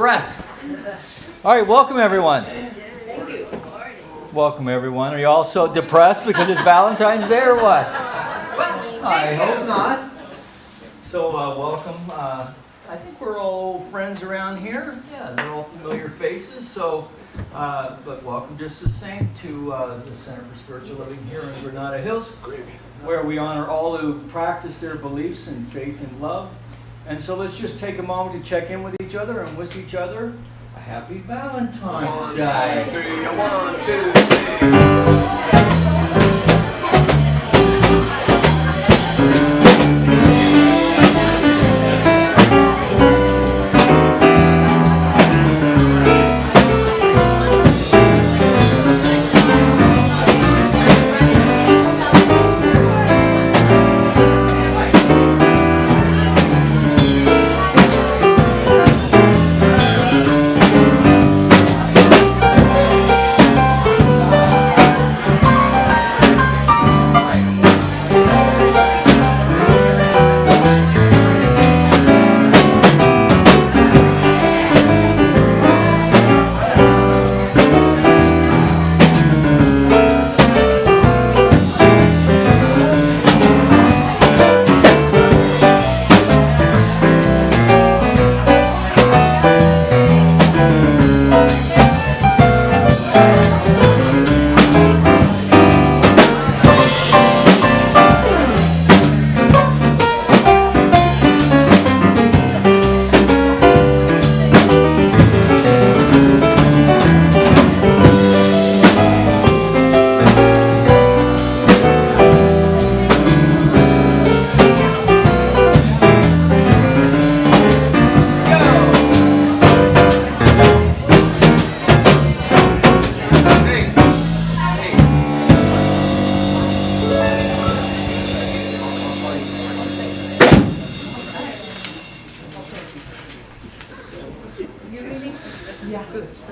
breath. All right, welcome everyone. Thank you. Welcome everyone. Are you all so depressed because it's Valentine's Day or what? I hope not. So welcome. I think we're all friends around here. Yeah, they're all familiar faces. So, but welcome just the same to the Center for Spiritual Living here in Granada Hills, where we honor all who practice their beliefs in faith and love. And so let's just take a moment to check in with each other and wish each other a happy Valentine's Day. 1, 2, 3.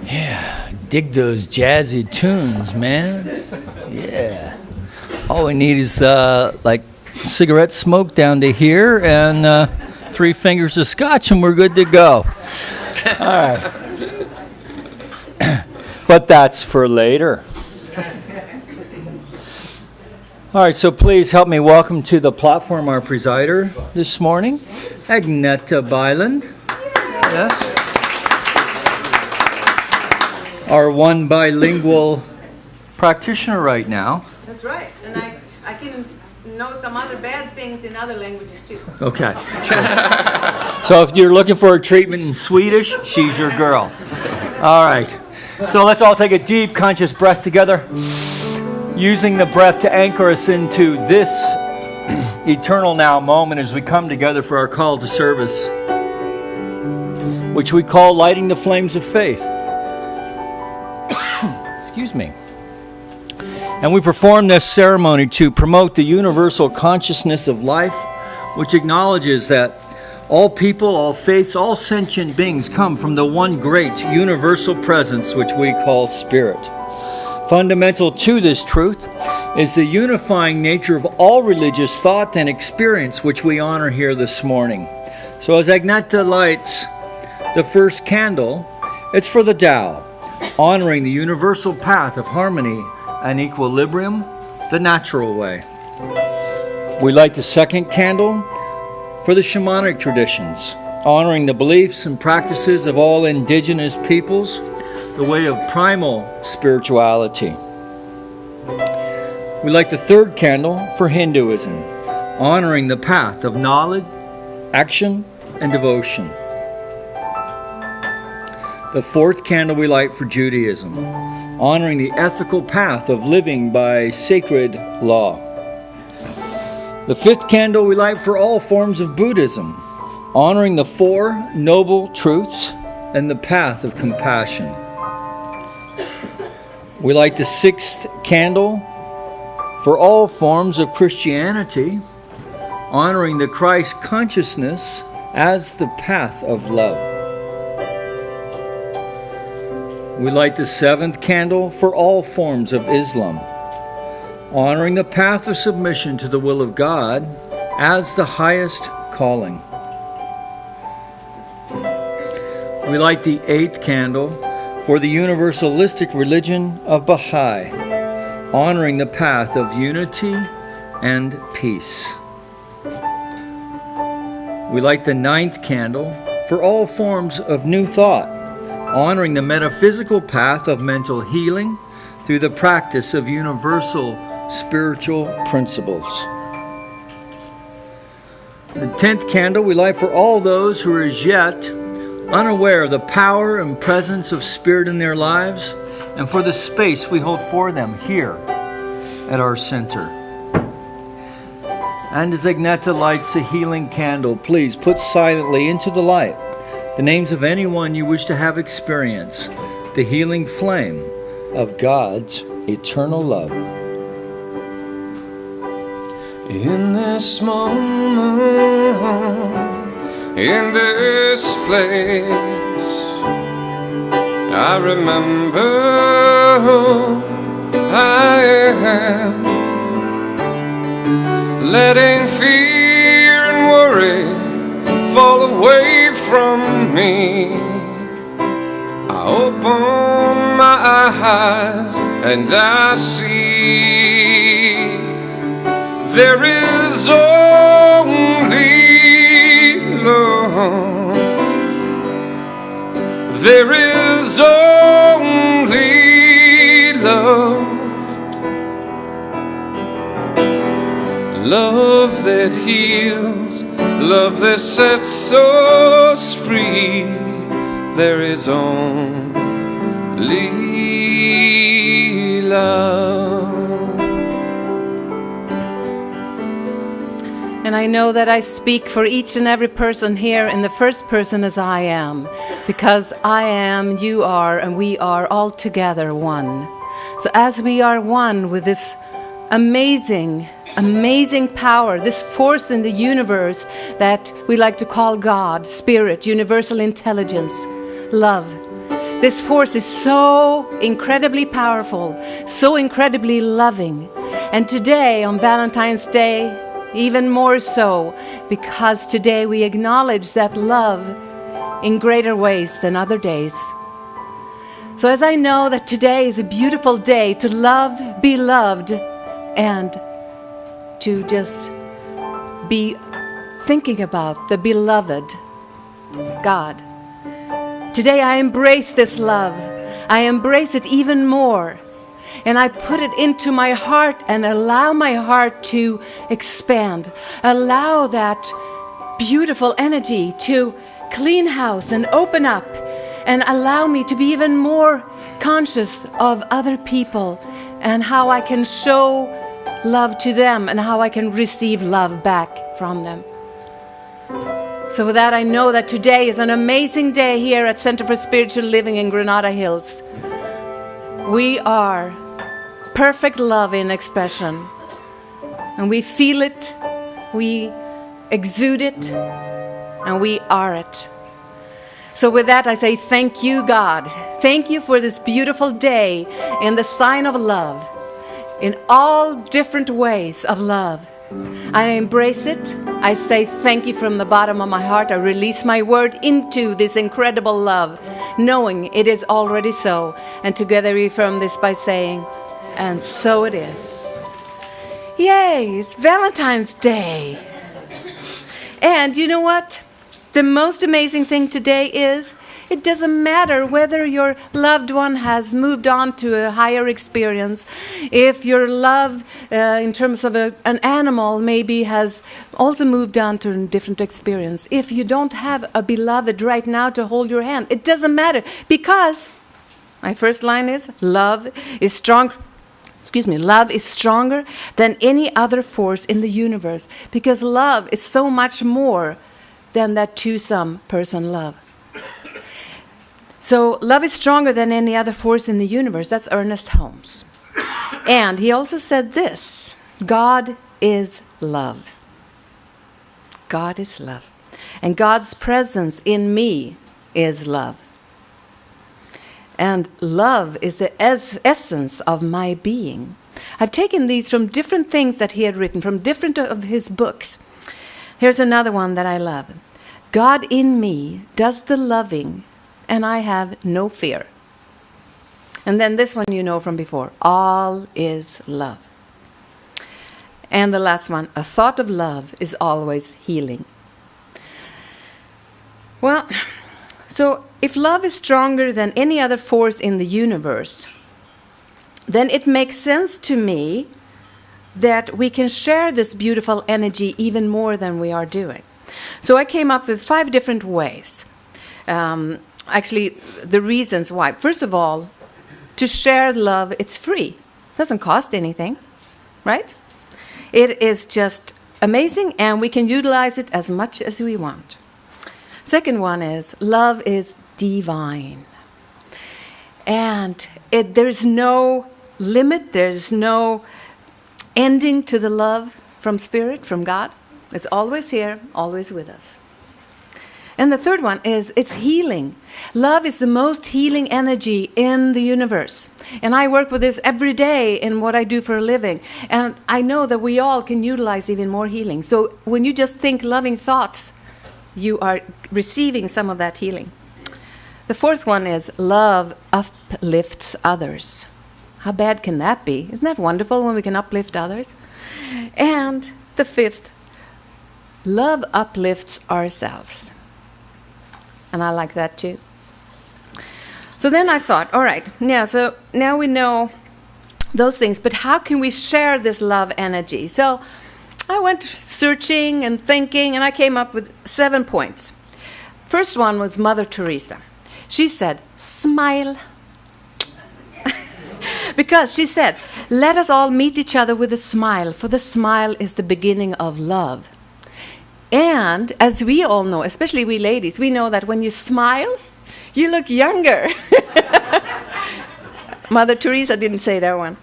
Yeah, dig those jazzy tunes, man. Yeah. All we need is like cigarette smoke down to here and 3 fingers of scotch and we're good to go. All right. But that's for later. All right, so please help me welcome to the platform our presider this morning, Agneta Byland. Yes. Our one bilingual practitioner right now. That's right. And I can know some other bad things in other languages too. Okay. So if you're looking for a treatment in Swedish, she's your girl. All right. So let's all take a deep conscious breath together, using the breath to anchor us into this eternal now moment as we come together for our call to service, which we call lighting the flames of faith. Excuse me. And we perform this ceremony to promote the universal consciousness of life, which acknowledges that all people, all faiths, all sentient beings come from the one great universal presence which we call Spirit. Fundamental to this truth is the unifying nature of all religious thought and experience which we honor here this morning. So as Agneta lights the first candle, it's for the Tao, honoring the universal path of harmony and equilibrium, the natural way. We light the second candle for the shamanic traditions, honoring the beliefs and practices of all indigenous peoples, the way of primal spirituality. We light the third candle for Hinduism, honoring the path of knowledge, action, and devotion. The fourth candle we light for Judaism, honoring the ethical path of living by sacred law. The fifth candle we light for all forms of Buddhism, honoring the 4 noble truths and the path of compassion. We light the sixth candle for all forms of Christianity, honoring the Christ consciousness as the path of love. We light the seventh candle for all forms of Islam, honoring the path of submission to the will of God as the highest calling. we light the 8th candle for the universalistic religion of Baha'i, honoring the path of unity and peace. We light the 9th candle for all forms of new thought, honoring the metaphysical path of mental healing through the practice of universal spiritual principles. The 10th candle we light for all those who are as yet unaware of the power and presence of Spirit in their lives, and for the space we hold for them here at our center. And as Agneta lights a healing candle, please put silently into the light the names of anyone you wish to have experience the healing flame of God's eternal love. In this moment, in this place, I remember who I am, letting fear and worry fall away from me. I open my eyes and I see there is only love. There is only love. Love that heals, love that sets us free. There is only love. And I know that I speak for each and every person here in the first person as I am, because I am, you are, and we are all together one. So as we are one with this amazing power, this force in the universe that we like to call God, Spirit, universal intelligence, love. This force is so incredibly powerful, so incredibly loving. And today, on Valentine's Day, even more so, because today we acknowledge that love in greater ways than other days. So as I know that today is a beautiful day to love, be loved, and to just be thinking about the beloved God. Today I embrace this love. I embrace it even more. And I put it into my heart and allow my heart to expand. Allow that beautiful energy to clean house and open up. And allow me to be even more conscious of other people and how I can show love to them and how I can receive love back from them. So with that, I know that today is an amazing day here at Center for Spiritual Living in Granada Hills. We are perfect love in expression. And we feel it, we exude it, and we are it. So with that, I say thank you, God. Thank you for this beautiful day in the sign of love, in all different ways of love. I embrace it. I say thank you from the bottom of my heart. I release my word into this incredible love, knowing it is already so. And together we affirm this by saying, and so it is. Yay, it's Valentine's Day. And you know what? The most amazing thing today is it doesn't matter whether your loved one has moved on to a higher experience, if your love in terms of an animal maybe has also moved on to a different experience. If you don't have a beloved right now to hold your hand, it doesn't matter, because my first line is love is strong. Love is stronger than any other force in the universe, because love is so much more than that twosome person love. So love is stronger than any other force in the universe. That's Ernest Holmes. And he also said this: God is love. God is love. And God's presence in me is love. And love is the essence of my being. I've taken these from different things that he had written, from different of his books. Here's another one that I love. God in me does the loving and I have no fear. And then this one you know from before. All is love. And the last one, a thought of love is always healing. Well, so if love is stronger than any other force in the universe, then it makes sense to me that we can share this beautiful energy even more than we are doing. So I came up with 5 different ways. Actually, the reasons why. First of all, to share love, it's free. It doesn't cost anything, right? It is just amazing, and we can utilize it as much as we want. Second one is, love is divine. And there's no limit, there's no ending to the love from Spirit, from God. It's always here, always with us. And the third one is, it's healing. Love is the most healing energy in the universe. And I work with this every day in what I do for a living. And I know that we all can utilize even more healing. So when you just think loving thoughts, you are receiving some of that healing. The fourth one is, love uplifts others. How bad can that be? Isn't that wonderful when we can uplift others? And the fifth, love uplifts ourselves. And I like that too. So then I thought, all right, so now we know those things, but how can we share this love energy? So I went searching and thinking, and I came up with 7 points. First one was Mother Teresa. She said, smile. Because she said, let us all meet each other with a smile, for the smile is the beginning of love. And as we all know, especially we ladies, we know that when you smile, you look younger. Mother Teresa didn't say that one.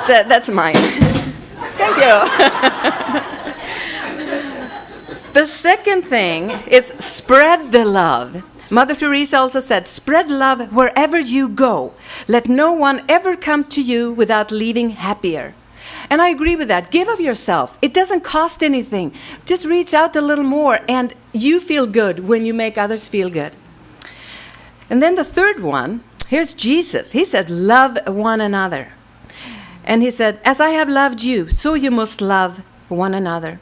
That's mine. Thank you. The second thing is spread the love. Mother Teresa also said, spread love wherever you go. Let no one ever come to you without leaving happier. And I agree with that. Give of yourself. It doesn't cost anything. Just reach out a little more, and you feel good when you make others feel good. And then the third one, here's Jesus. He said, love one another. And he said, as I have loved you, so you must love one another.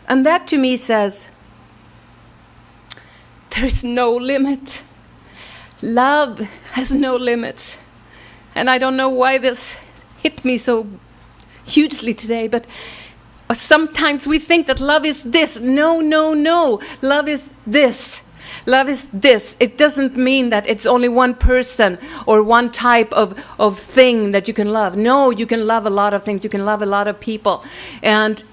And that to me says, there's no limit. Love has no limits. And I don't know why this hit me so hugely today, but sometimes we think that love is this. No. Love is this. Love is this. It doesn't mean that it's only one person or one type of thing that you can love. No, you can love a lot of things. You can love a lot of people. And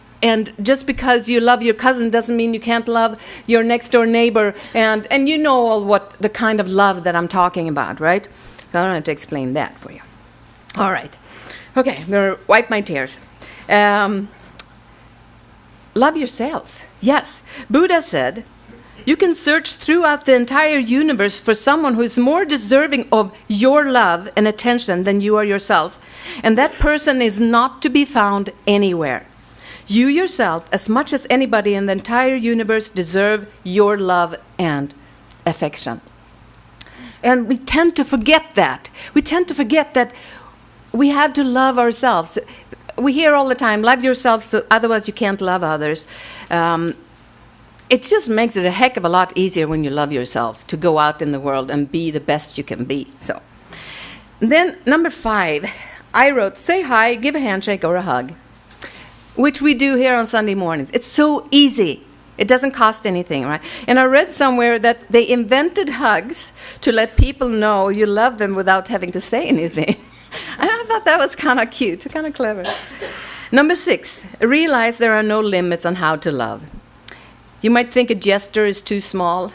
just because you love your cousin doesn't mean you can't love your next door neighbor. And you know all what the kind of love that I'm talking about, right? So I don't have to explain that for you. All right. Okay, I'm going to wipe my tears. Love yourself. Yes, Buddha said, you can search throughout the entire universe for someone who is more deserving of your love and attention than you are yourself. And that person is not to be found anywhere. You yourself, as much as anybody in the entire universe, deserve your love and affection. And we tend to forget that. We tend to forget that we have to love ourselves. We hear all the time, love yourself, so otherwise you can't love others. It just makes it a heck of a lot easier when you love yourself to go out in the world and be the best you can be. So, then number 5, I wrote, say hi, give a handshake or a hug, which we do here on Sunday mornings. It's so easy. It doesn't cost anything, right? And I read somewhere that they invented hugs to let people know you love them without having to say anything. And I thought that was kind of cute, kind of clever. Number 6, realize there are no limits on how to love. You might think a gesture is too small,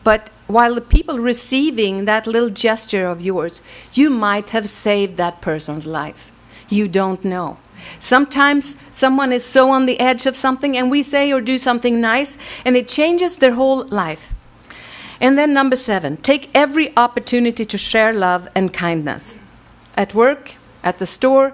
but while the people receiving that little gesture of yours, you might have saved that person's life. You don't know. Sometimes someone is so on the edge of something, and we say or do something nice, and it changes their whole life. And then number 7, take every opportunity to share love and kindness. At work, at the store,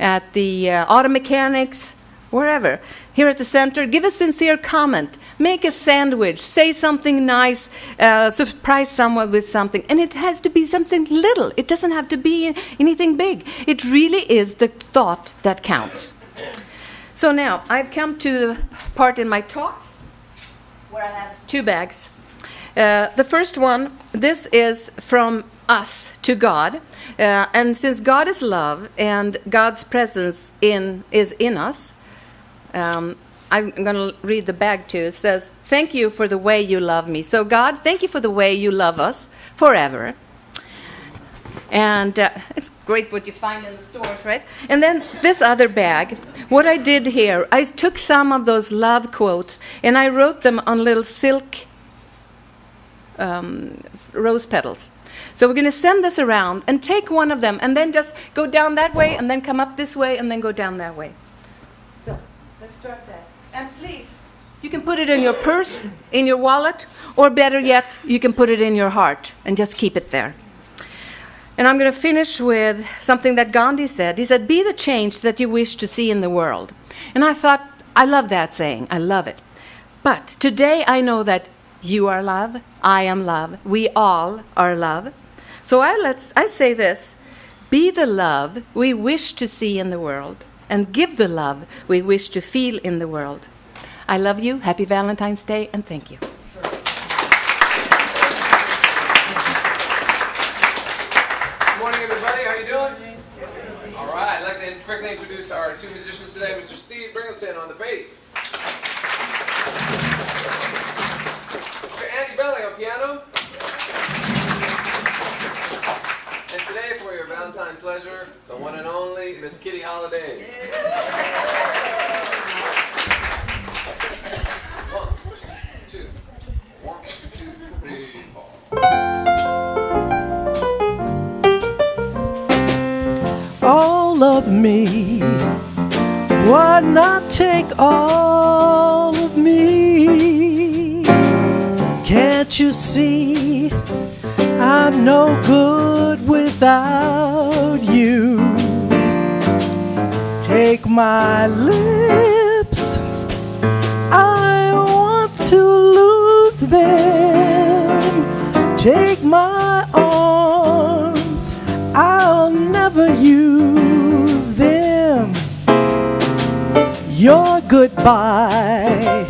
at the auto mechanics, wherever. Here at the center, give a sincere comment. Make a sandwich. Say something nice. Surprise someone with something. And it has to be something little. It doesn't have to be anything big. It really is the thought that counts. So now, I've come to the part in my talk where I have 2 bags. The first one, this is from us to God. And since God is love and God's presence is in us, I'm going to read the bag too. It says, thank you for the way you love me. So God, thank you for the way you love us forever. And it's great what you find in the stores, right? And then this other bag, what I did here, I took some of those love quotes and I wrote them on little silk rose petals. So we're going to send this around and take one of them and then just go down that way and then come up this way and then go down that way. So let's start that. And please, you can put it in your purse, in your wallet, or better yet, you can put it in your heart and just keep it there. And I'm going to finish with something that Gandhi said. He said, be the change that you wish to see in the world. And I thought, I love that saying. I love it. But today I know that you are love, I am love, we all are love. So I say this, be the love we wish to see in the world and give the love we wish to feel in the world. I love you, happy Valentine's Day, and thank you. Good morning, everybody. How you doing? All right. I'd like to quickly introduce our 2 musicians today. Mr. Steve, bring us in on the bass. Mr. Andy Belly on piano. And today, for your Valentine pleasure, the one and only Miss Kitty Holiday. 1, 2, 1, 2, 3, 4. All of me, why not take all of me? Can't you see I'm no good without you? Take my lips, I want to lose them. Take my arms, I'll never use them. Your goodbye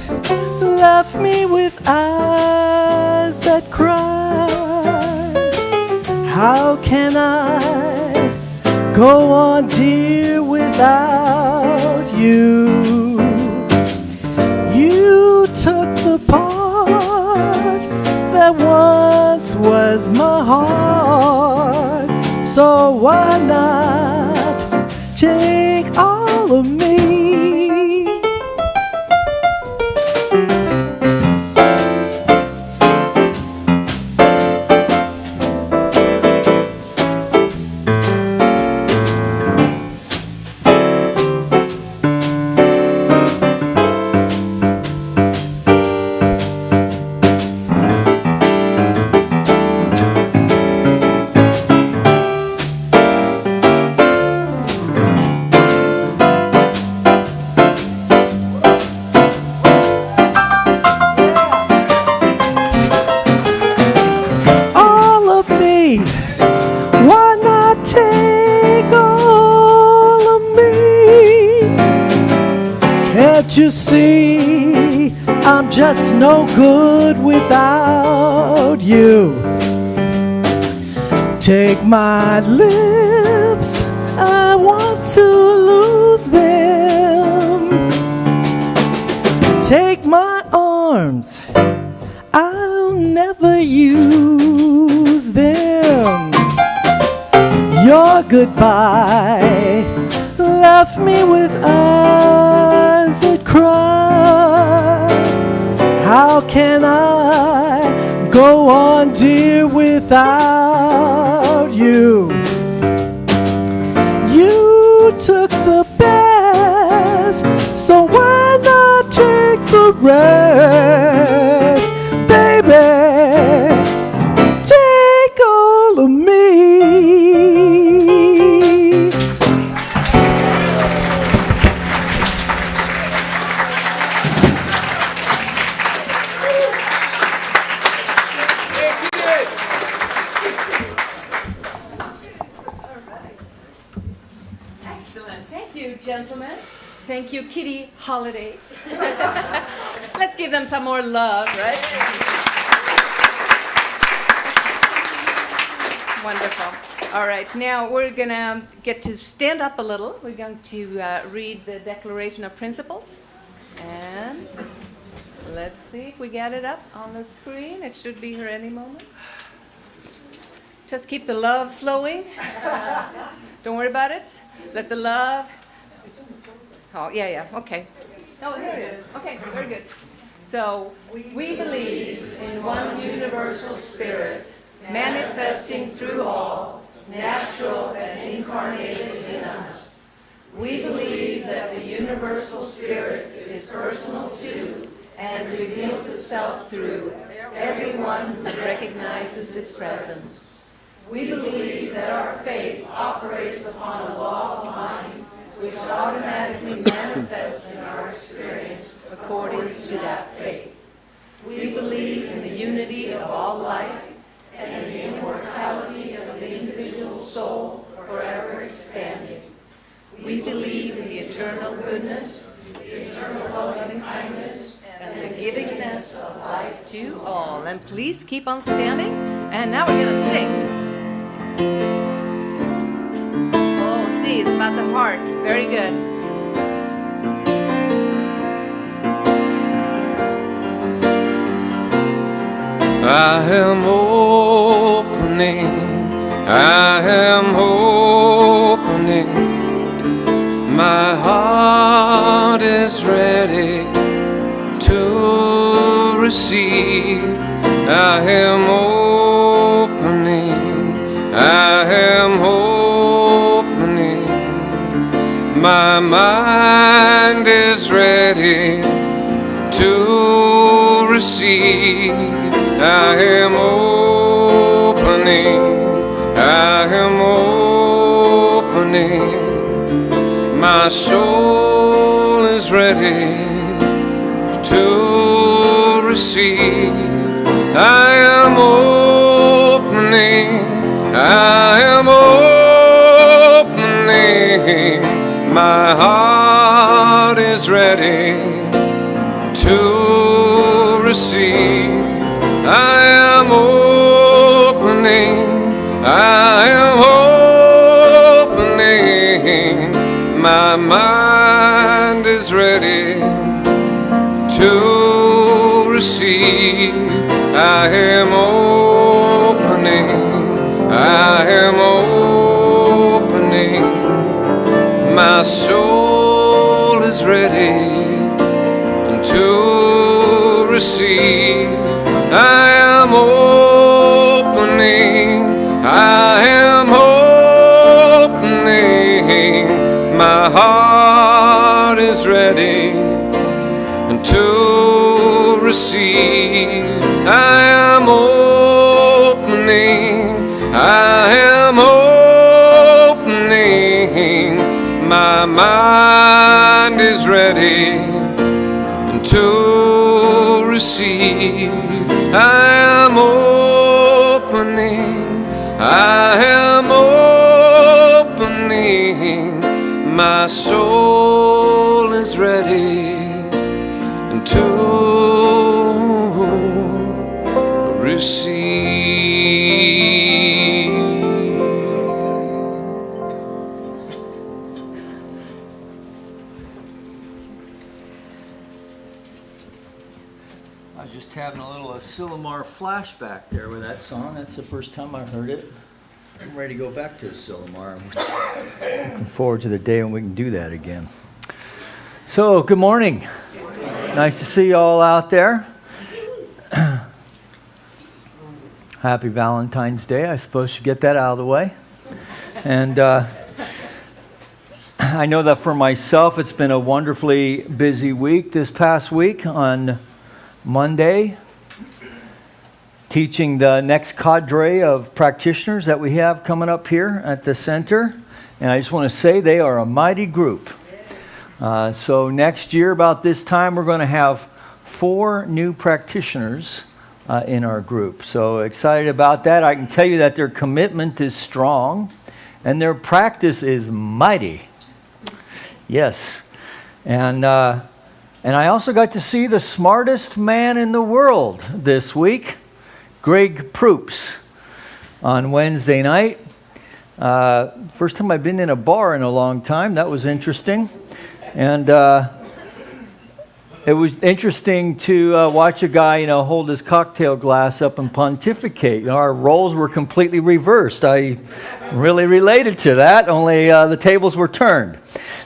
left me with eyes that cry. How can I go on, dear, without you? You took the part that once was my heart. So why not take all of me? Why not take all of me? Can't you see I'm just no good without you? Take my lips, I want to lose them. Take my arms, I'll never use them. Your goodbye left me with eyes that cry. How can I go on, dear, without you? You took the best, so why not take the rest, baby? Take all of me. gentlemen. Thank you, Kitty Holiday. Let's give them some more love, right? Wonderful. All right, now we're going to get to stand up a little. We're going to read the Declaration of Principles. And let's see if we get it up on the screen. It should be here any moment. Just keep the love flowing. Don't worry about it. Let the love. Oh, yeah, okay. Oh, there it is. Okay, very good. So, we believe in one universal spirit, manifesting through all, natural and incarnated in us. We believe that the universal spirit is personal to and reveals itself through everyone who recognizes its presence. We believe that our faith operates upon a law of mind which automatically manifests in our experience according to that faith. We believe in the unity of all life and the immortality of the individual soul forever expanding. We believe in the eternal goodness, the eternal loving kindness, and the givingness of life to all. And please keep on standing. And now we're going to sing. Oh, see, it's about the heart. Very good. I am opening, I am opening, my heart is ready to receive. I am opening, I am opening, my mind is ready to receive. I am opening, I am opening, my soul is ready to receive. I am opening, I am opening, my heart is ready to receive. I am opening, I am opening, my mind is ready to receive. I am opening, I am opening, my soul is ready to receive. I am opening, I am opening, my heart is ready to receive. I am opening, I am opening, my mind is ready to receive. I am opening, I am opening, my soul is ready to receive. I was just having a little Silmar flashback there with that song. That's the first time I heard it. I'm ready to go back to Silmar. Looking forward to the day when we can do that again. So, good morning. Nice to see you all out there. Happy Valentine's Day. I suppose you get that out of the way. And I know that for myself, it's been a wonderfully busy week this past week. On Monday, teaching the next cadre of practitioners that we have coming up here at the center. And I just want to say they are a mighty group. So next year about this time, we're going to have 4 new practitioners in our group. So excited about that. I can tell you that their commitment is strong and their practice is mighty. Yes. And I also got to see the smartest man in the world this week, Greg Proops, on Wednesday night. First time I've been in a bar in a long time. That was interesting. And it was interesting to watch a guy, hold his cocktail glass up and pontificate. Our roles were completely reversed. I really related to that, only the tables were turned.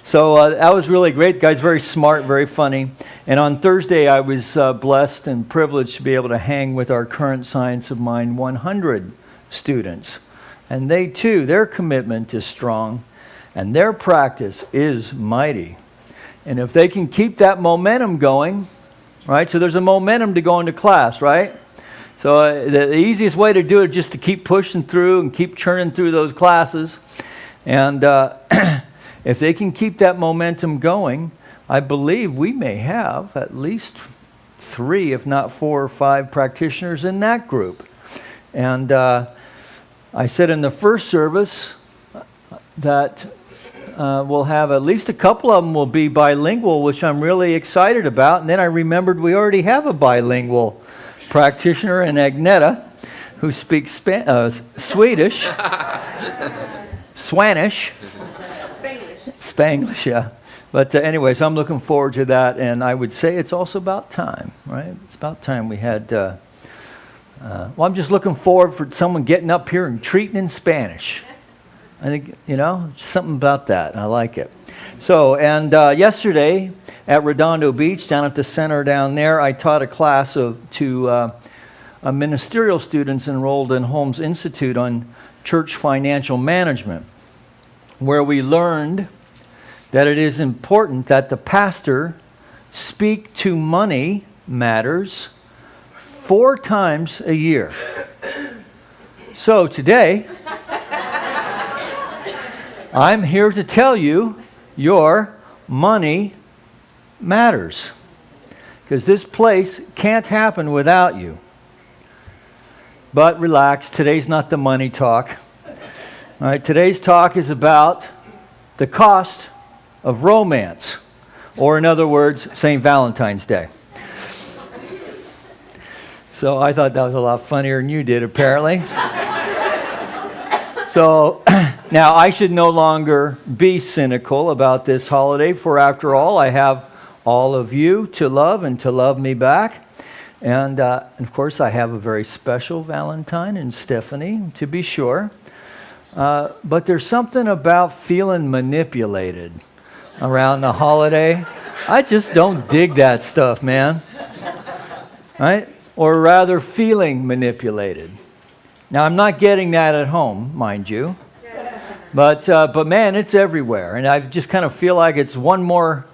So that was really great. The guy's very smart, very funny. And on Thursday, I was blessed and privileged to be able to hang with our Current Science of Mind 100 students. And they too, their commitment is strong, and their practice is mighty. And if they can keep that momentum going, right? So there's a momentum to go into class, right? So the easiest way to do it is just to keep pushing through and keep churning through those classes. And if they can keep that momentum going, I believe we may have at least 3, if not 4 or 5 practitioners in that group. And I said in the first service that we'll have at least a couple of them will be bilingual, which I'm really excited about. And then I remembered we already have a bilingual practitioner in Agneta who speaks Swedish, Swanish, Spanglish, yeah. But anyways, I'm looking forward to that, and I would say it's also about time, right? It's about time we had. Well, I'm just looking forward for someone getting up here and treating in Spanish. I think, something about that. I like it. So, and yesterday at Redondo Beach, down at the center down there, I taught a class to ministerial students enrolled in Holmes Institute on church financial management, where we learned that it is important that the pastor speak to money matters 4 times a year. So today, I'm here to tell you your money matters. Because this place can't happen without you. But relax, today's not the money talk. All right, today's talk is about the cost of romance. Or in other words, St. Valentine's Day. So I thought that was a lot funnier than you did, apparently. So now I should no longer be cynical about this holiday, for after all, I have all of you to love and to love me back. And of course, I have a very special Valentine in Stephanie, to be sure. But there's something about feeling manipulated around the holiday. I just don't dig that stuff, man. Right? Or rather, feeling manipulated. Now, I'm not getting that at home, mind you. But man, it's everywhere. And I just kind of feel like it's one more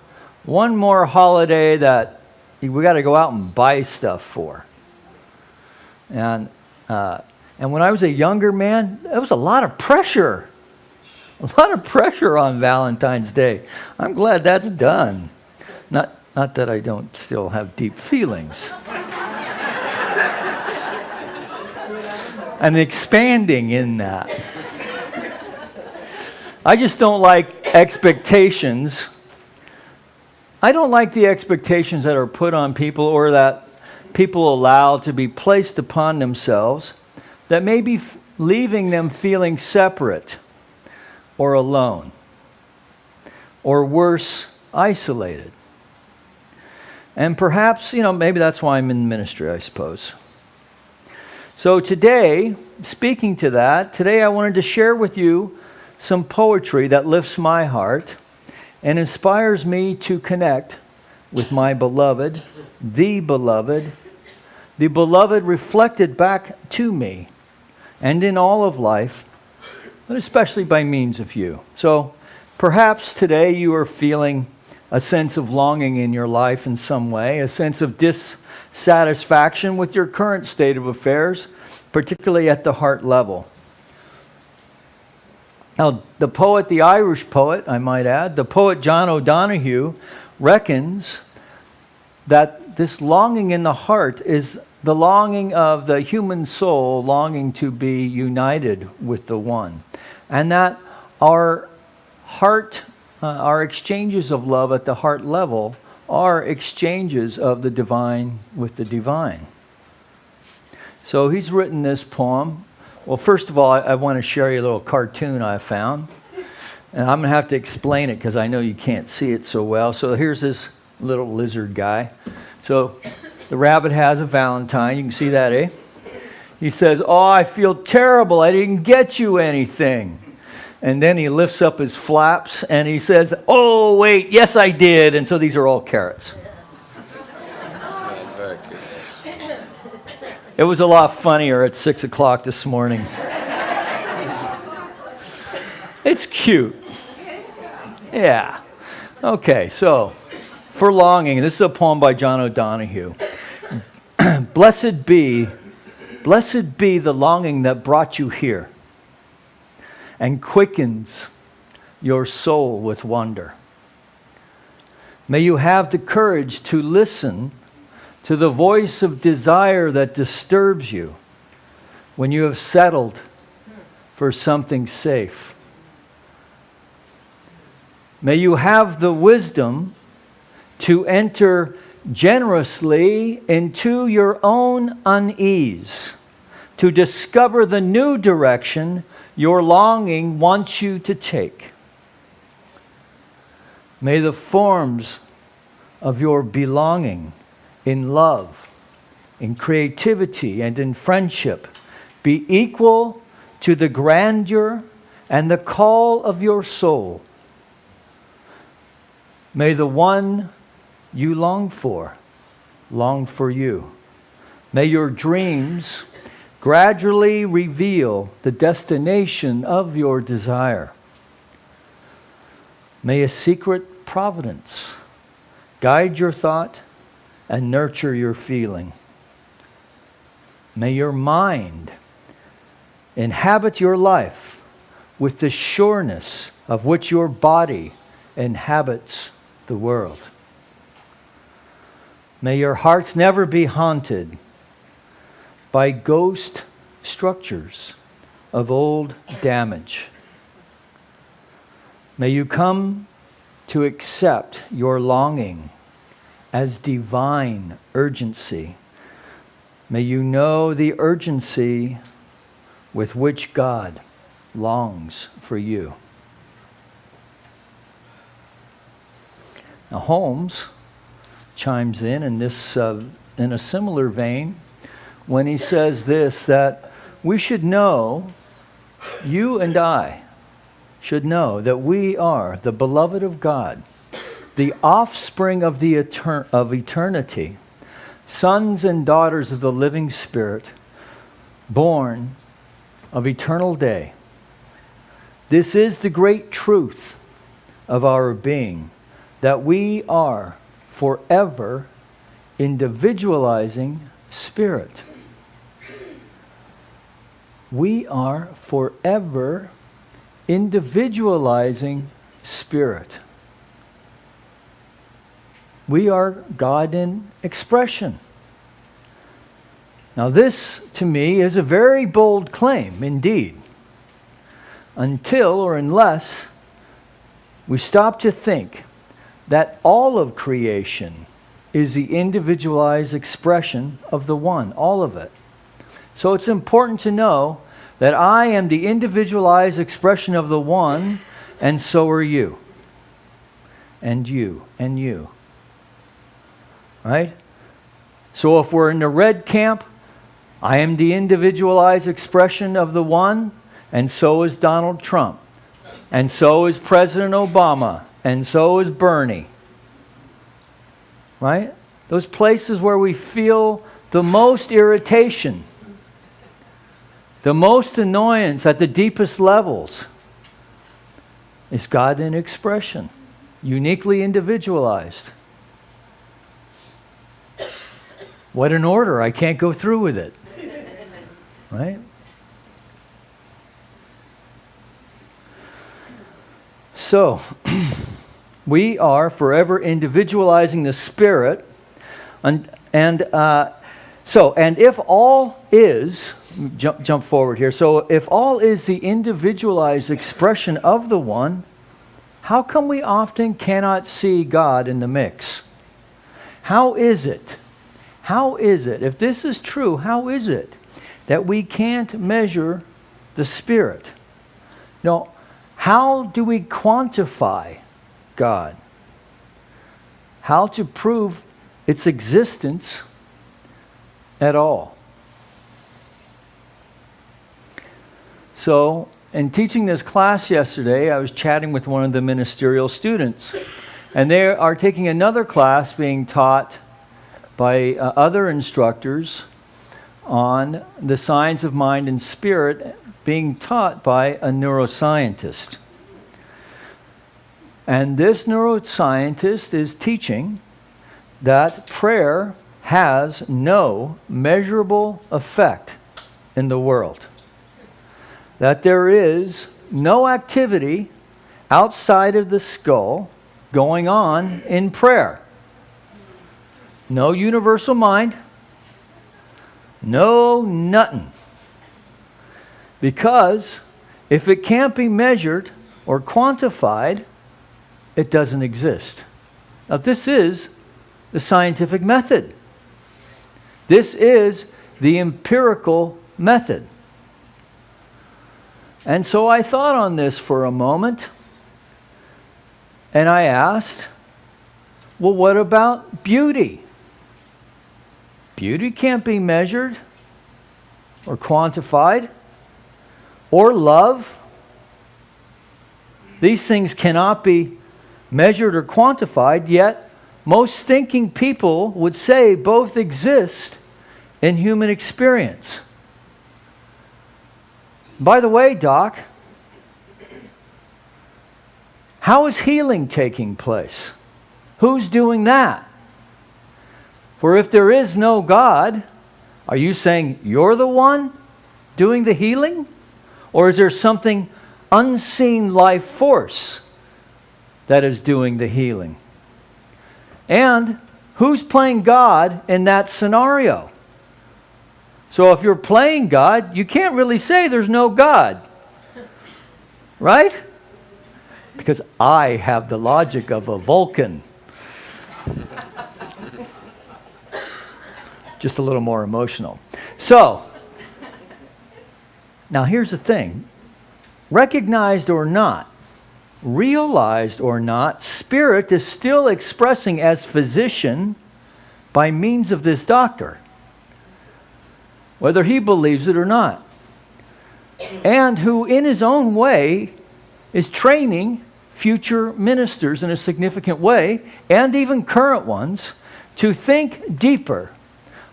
holiday that we got to go out and buy stuff for. And when I was a younger man, there was a lot of pressure. A lot of pressure on Valentine's Day. I'm glad that's done. Not that I don't still have deep feelings. I'm expanding in that. I just don't like expectations. I don't like the expectations that are put on people or that people allow to be placed upon themselves that may be leaving them feeling separate or alone or worse, isolated. And perhaps, maybe that's why I'm in ministry, I suppose. So today, speaking to that, today I wanted to share with you some poetry that lifts my heart and inspires me to connect with my beloved, the beloved reflected back to me and in all of life, but especially by means of you. So perhaps today you are feeling a sense of longing in your life in some way, a sense of dissatisfaction with your current state of affairs, particularly at the heart level. Now, the Irish poet, I might add, the poet John O'Donohue reckons that this longing in the heart is the longing of the human soul longing to be united with the one. And that our heart our exchanges of love at the heart level are exchanges of the divine with the divine. So he's written this poem. Well, first of all, I want to share you a little cartoon I found. And I'm going to have to explain it because I know you can't see it so well. So here's this little lizard guy. So the rabbit has a Valentine. You can see that, eh? He says, "Oh, I feel terrible. I didn't get you anything." And then he lifts up his flaps and he says, "Oh, wait, yes, I did." And so these are all carrots. It was a lot funnier at 6 o'clock this morning. It's cute. Yeah. Okay, so for longing, this is a poem by John O'Donohue. Blessed be the longing that brought you here and quickens your soul with wonder. May you have the courage to listen to the voice of desire that disturbs you when you have settled for something safe. May you have the wisdom to enter generously into your own unease, to discover the new direction your longing wants you to take. May the forms of your belonging in love, in creativity, and in friendship be equal to the grandeur and the call of your soul. May the one you long for you. May your dreams gradually reveal the destination of your desire. May a secret providence guide your thought and nurture your feeling. May your mind inhabit your life with the sureness of which your body inhabits the world. May your hearts never be haunted by ghost structures of old damage. May you come to accept your longing as divine urgency. May you know the urgency with which God longs for you. Now Holmes chimes in this in a similar vein when he says this, that we should know, you and I should know, that we are the beloved of God, the offspring of the of eternity, sons and daughters of the living Spirit, born of eternal day. This is the great truth of our being, that we are forever individualizing spirit. We are forever individualizing spirit. We are God in expression. Now this, to me, is a very bold claim indeed, until or unless we stop to think that all of creation is the individualized expression of the one, all of it. So it's important to know that I am the individualized expression of the one, and so are you. And you, and you. Right? So if we're in the red camp, I am the individualized expression of the one, and so is Donald Trump. And so is President Obama. And so is Bernie. Right? Those places where we feel the most irritation, the most annoyance at the deepest levels, is God in expression, uniquely individualized. What an order. I can't go through with it. Right? So, we are forever individualizing the Spirit, and if all is, jump forward here. So if all is the individualized expression of the one, How come we often cannot see God in the mix? How is it? How is it, if this is true, how is it that we can't measure the Spirit? No, how do we quantify God? How to prove its existence at all? So, in teaching this class yesterday, I was chatting with one of the ministerial students, and they are taking another class being taught by other instructors on the science of mind and spirit, being taught by a neuroscientist. And this neuroscientist is teaching that prayer has no measurable effect in the world. That there is no activity outside of the skull going on in prayer. No universal mind. No nothing. Because if it can't be measured or quantified, it doesn't exist. Now this is the scientific method. This is the empirical method. And so I thought on this for a moment, and I asked, well, what about beauty? Beauty can't be measured or quantified. Or love. These things cannot be measured or quantified, yet most thinking people would say both exist in human experience. By the way, Doc, how is healing taking place? Who's doing that? For if there is no God, are you saying you're the one doing the healing? Or is there something unseen life force that is doing the healing? And who's playing God in that scenario? So if you're playing God, you can't really say there's no God. Right? Because I have the logic of a Vulcan. Just a little more emotional. So, now here's the thing. Recognized or not, realized or not, Spirit is still expressing as physician by means of this doctor, whether he believes it or not. And who in his own way is training future ministers in a significant way, and even current ones, to think deeper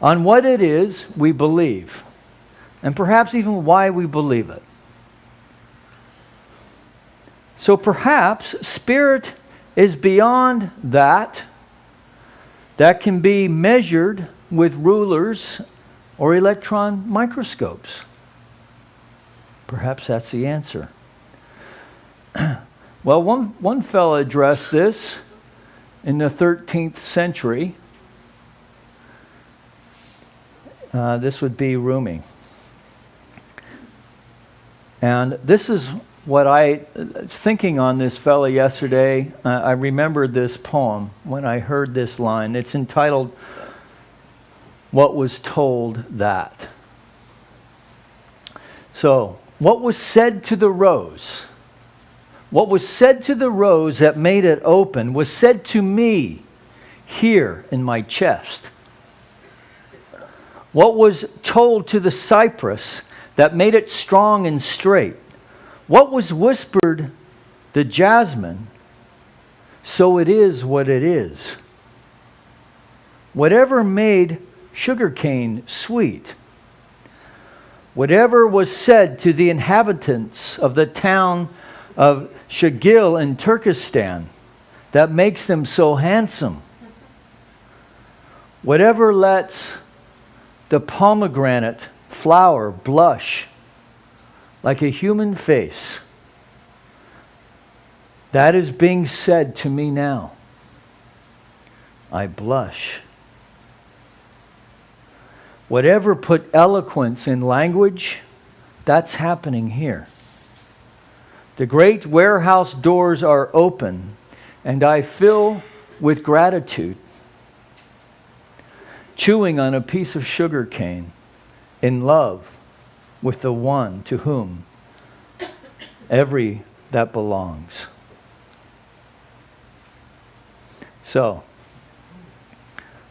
on what it is we believe, and perhaps even why we believe it. So perhaps Spirit is beyond that can be measured with rulers or electron microscopes. Perhaps that's the answer. Well, one fellow addressed this in the 13th century. This would be Rumi. And this is what thinking on this fellow yesterday, I remembered this poem when I heard this line. It's entitled, "What Was Told That." So, what was said to the rose? What was said to the rose that made it open was said to me here in my chest. What was told to the cypress that made it strong and straight? What was whispered the jasmine? So it is what it is. Whatever made sugarcane sweet, whatever was said to the inhabitants of the town of Shagil in Turkestan that makes them so handsome, whatever lets the pomegranate flower blush like a human face, that is being said to me now. I blush. Whatever put eloquence in language, that's happening here. The great warehouse doors are open, and I fill with gratitude, chewing on a piece of sugar cane, in love with the one to whom every that belongs. So,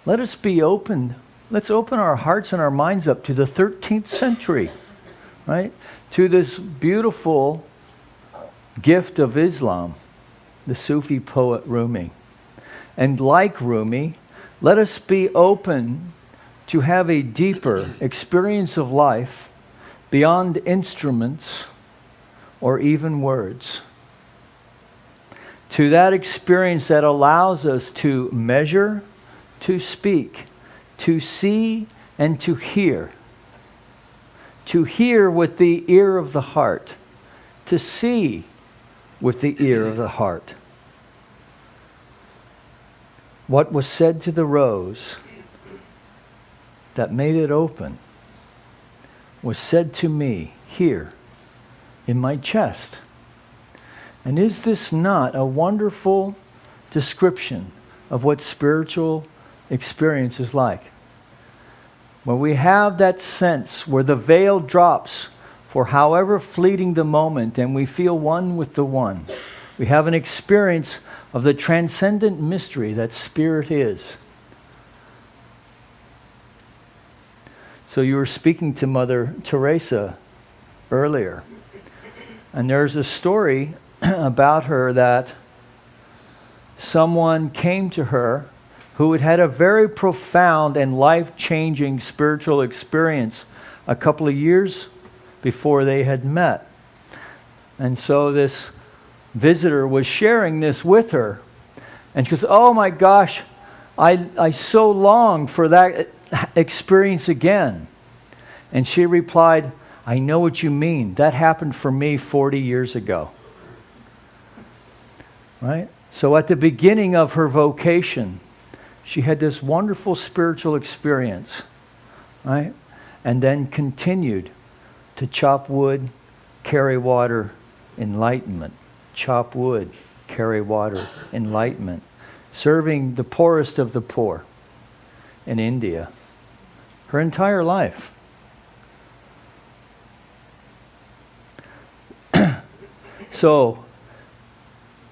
let us be open. Let's open our hearts and our minds up to the 13th century, right? To this beautiful gift of Islam, the Sufi poet Rumi. And like Rumi, let us be open to have a deeper experience of life beyond instruments or even words. To that experience that allows us to measure, to speak, to see, and to hear. To hear with the ear of the heart. To see with the ear of the heart. What was said to the rose that made it open was said to me here in my chest. And is this not a wonderful description of what spiritual experience is like? When we have that sense where the veil drops for however fleeting the moment and we feel one with the one. We have an experience of the transcendent mystery that spirit is. So you were speaking to Mother Teresa earlier. And there's a story about her that someone came to her who had had a very profound and life-changing spiritual experience a couple of years before they had met. And so this visitor was sharing this with her. And she goes, oh my gosh, I so long for that experience again. And she replied, I know what you mean. That happened for me 40 years ago. Right? So at the beginning of her vocation, she had this wonderful spiritual experience. Right? And then continued to chop wood, carry water, enlightenment. Chop wood, carry water, enlightenment. Serving the poorest of the poor in India. Her entire life. So,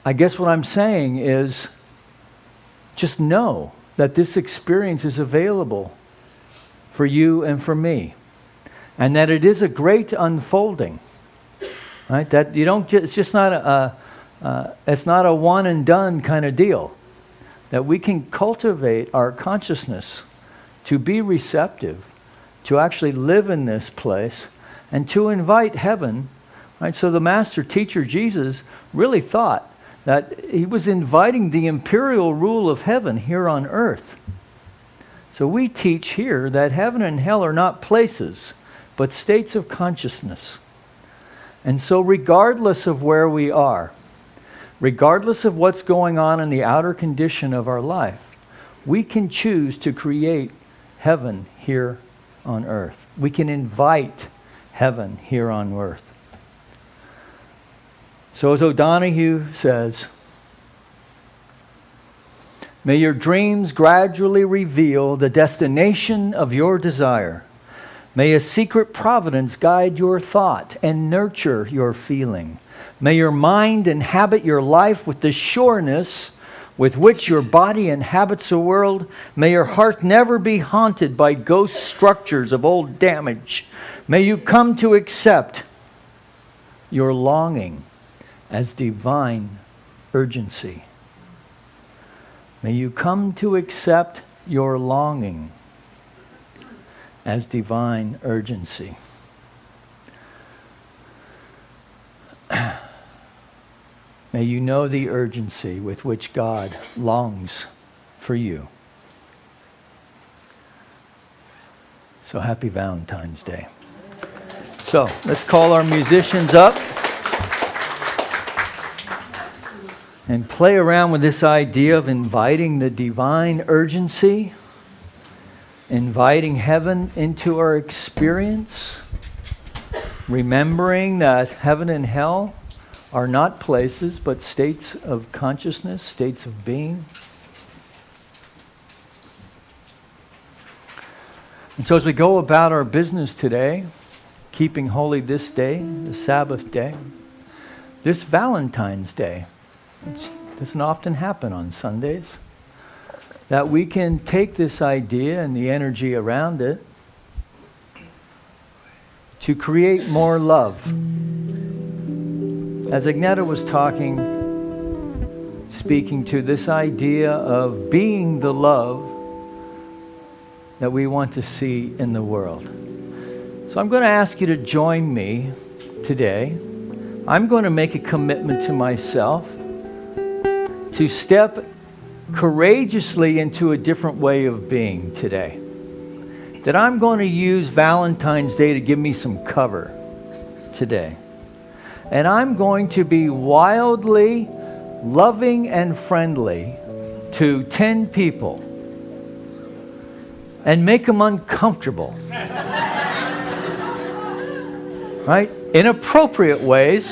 I guess what I'm saying is just know that this experience is available for you and for me. And that it is a great unfolding. Right? That you don't it's just not it's not a one and done kind of deal. That we can cultivate our consciousness to be receptive, to actually live in this place, and to invite heaven. Right? So the master teacher Jesus really thought that he was inviting the imperial rule of heaven here on earth. So we teach here that heaven and hell are not places, but states of consciousness. And so regardless of where we are, regardless of what's going on in the outer condition of our life, we can choose to create heaven here on earth. We can invite heaven here on earth. So as O'Donohue says, may your dreams gradually reveal the destination of your desire. May a secret providence guide your thought and nurture your feeling. May your mind inhabit your life with the sureness with which your body inhabits the world. May your heart never be haunted by ghost structures of old damage. May you come to accept your longing as divine urgency. May you come to accept your longing as divine urgency. May you know the urgency with which God longs for you. So happy Valentine's Day. So let's call our musicians up and play around with this idea of inviting the divine urgency, inviting heaven into our experience, remembering that heaven and hell are not places, but states of consciousness, states of being. And so as we go about our business today, keeping holy this day, the Sabbath day, this Valentine's Day, which doesn't often happen on Sundays, that we can take this idea and the energy around it to create more love. As Agneta was speaking to this idea of being the love that we want to see in the world. So I'm going to ask you to join me today. I'm going to make a commitment to myself to step courageously into a different way of being today. That I'm going to use Valentine's Day to give me some cover today. And I'm going to be wildly loving and friendly to 10 people and make them uncomfortable. Right? In appropriate ways.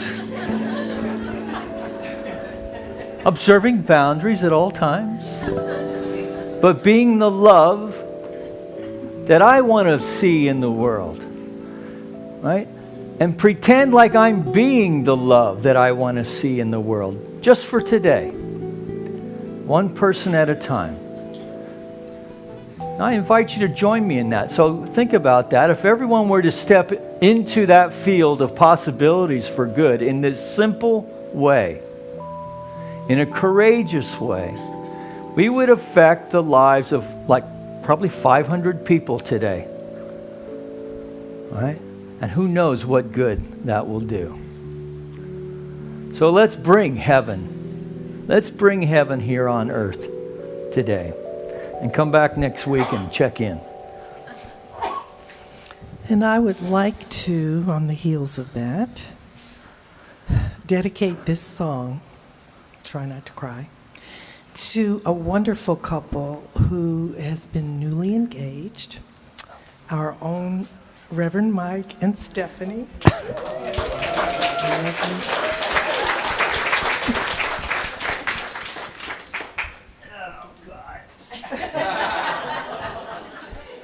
Observing boundaries at all times. But being the love that I want to see in the world. Right? And pretend like I'm being the love that I want to see in the world. Just for today. One person at a time. I invite you to join me in that. So think about that. If everyone were to step into that field of possibilities for good in this simple way, in a courageous way, we would affect the lives of probably 500 people today. Right? And who knows what good that will do. So let's bring heaven. Let's bring heaven here on earth today. And come back next week and check in. And I would like to, on the heels of that, dedicate this song, try not to cry, to a wonderful couple who has been newly engaged, our own Reverend Mike and Stephanie.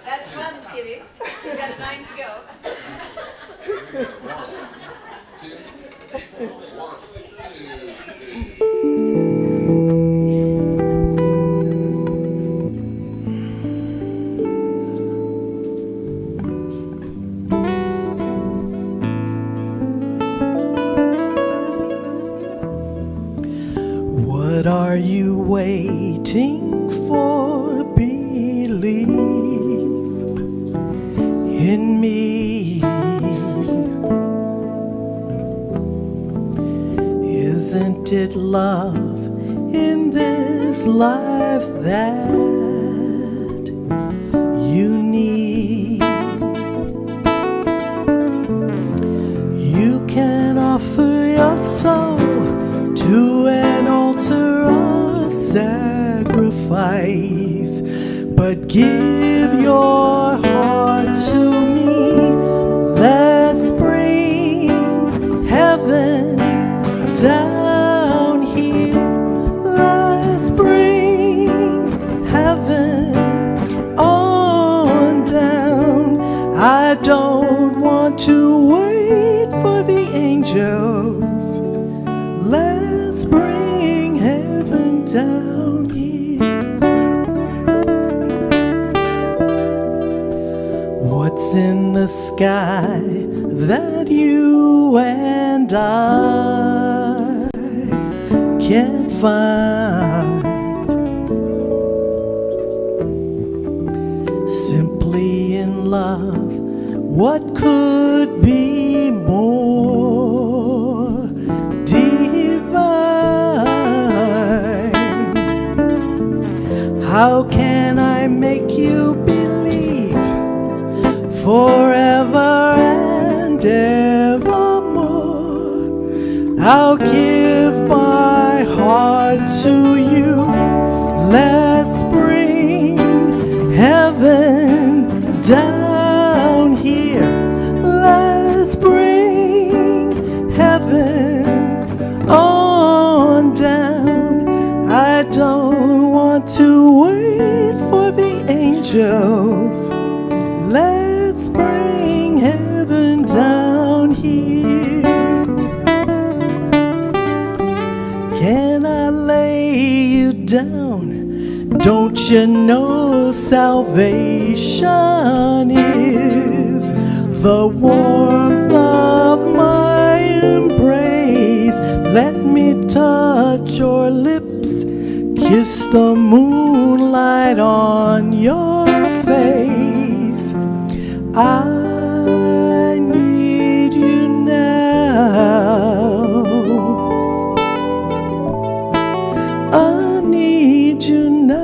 That's one, Kitty. You got 9 to go. What are you waiting for? Believe in me. Isn't it love in this life that you need? You can offer your soul to an altar of sacrifice, but give your heart to me. Let's bring heaven down here. Let's bring heaven on down. I don't want to wait for the angels. Let's bring heaven down here. What's in the sky that you and I can't find? Simply in love, what could be more divine? How can I make you believe forever and evermore? I'll give my heart to you. Let's bring heaven down here. Let's bring heaven want to wait for the angels. Let's bring heaven down here. Can I lay you down? Don't you know salvation is the warmth of my embrace? Let me touch your lips, kiss the moonlight on your face. I need you now. I need you now.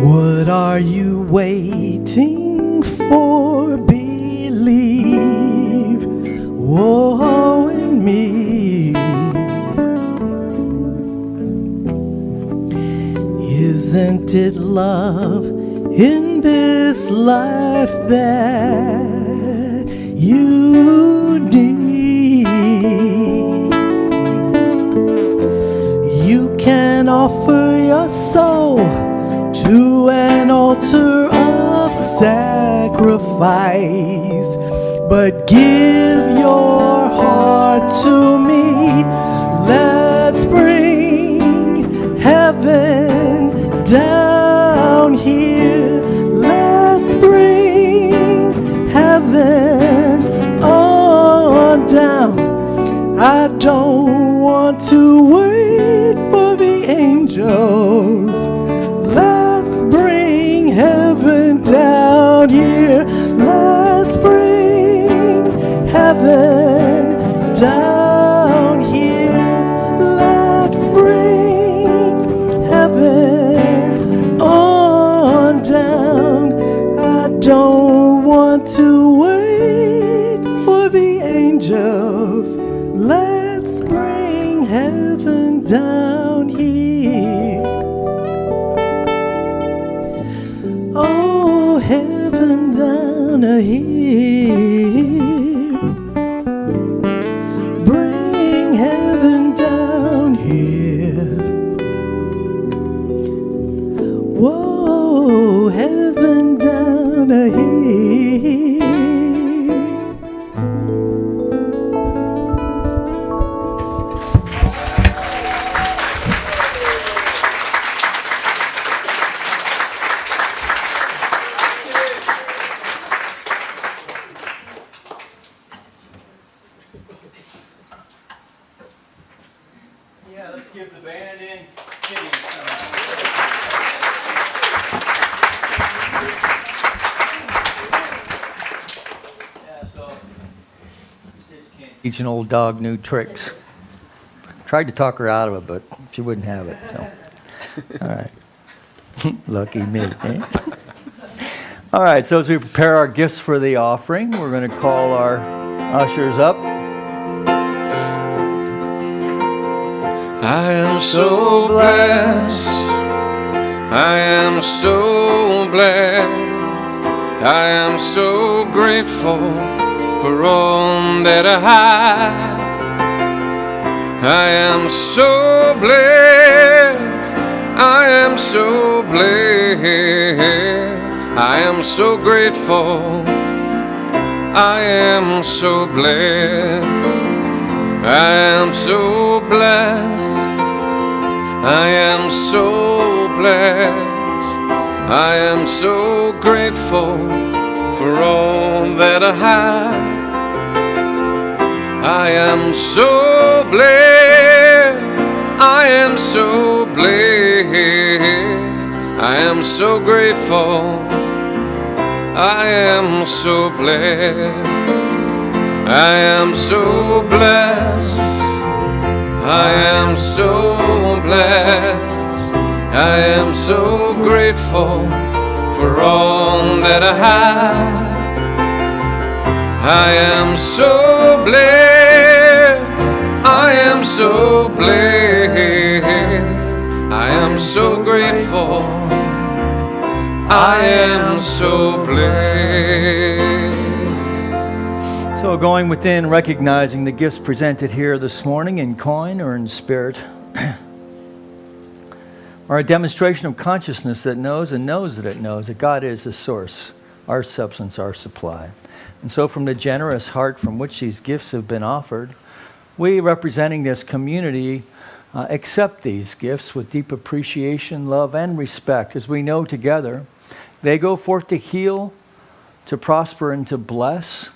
What are you waiting for? Believe, whoa, in me. Isn't it love in this life that you need? You can offer your soul to an altar of sacrifice, but give your heart to me. Let's bring heaven down here. Let's bring heaven on down. I don't want to wait for the angels. Let's bring heaven down here. Let's bring heaven down here. Let's bring heaven on down. I don't want to wait for the angels. Let's bring heaven down here. Oh, heaven down here. Bring heaven down here. Whoa, heaven down here. Yeah, let's give the band in. Yeah, so you said you can't teach an old dog new tricks. Tried to talk her out of it, but she wouldn't have it. So, all right. Lucky me. Eh? All right. So as we prepare our gifts for the offering, we're going to call our ushers up. I am so blessed. I am so blessed. I am so grateful for all that I have. I am so blessed. I am so blessed. I am so grateful. I am so blessed. I am so blessed. I am so blessed. I am so grateful for all that I have. I am so blessed. I am so blessed. I am so grateful. I am so blessed. I am so blessed. I am so blessed. I am so grateful for all that I have. I am so blessed. I am so blessed. I am so grateful. I am so blessed. So going within, recognizing the gifts presented here this morning in coin or in spirit are a demonstration of consciousness that knows and knows that it knows that God is the source, our substance, our supply. And so from the generous heart from which these gifts have been offered, we, representing this community, accept these gifts with deep appreciation, love, and respect, as we know together they go forth to heal, to prosper, and to bless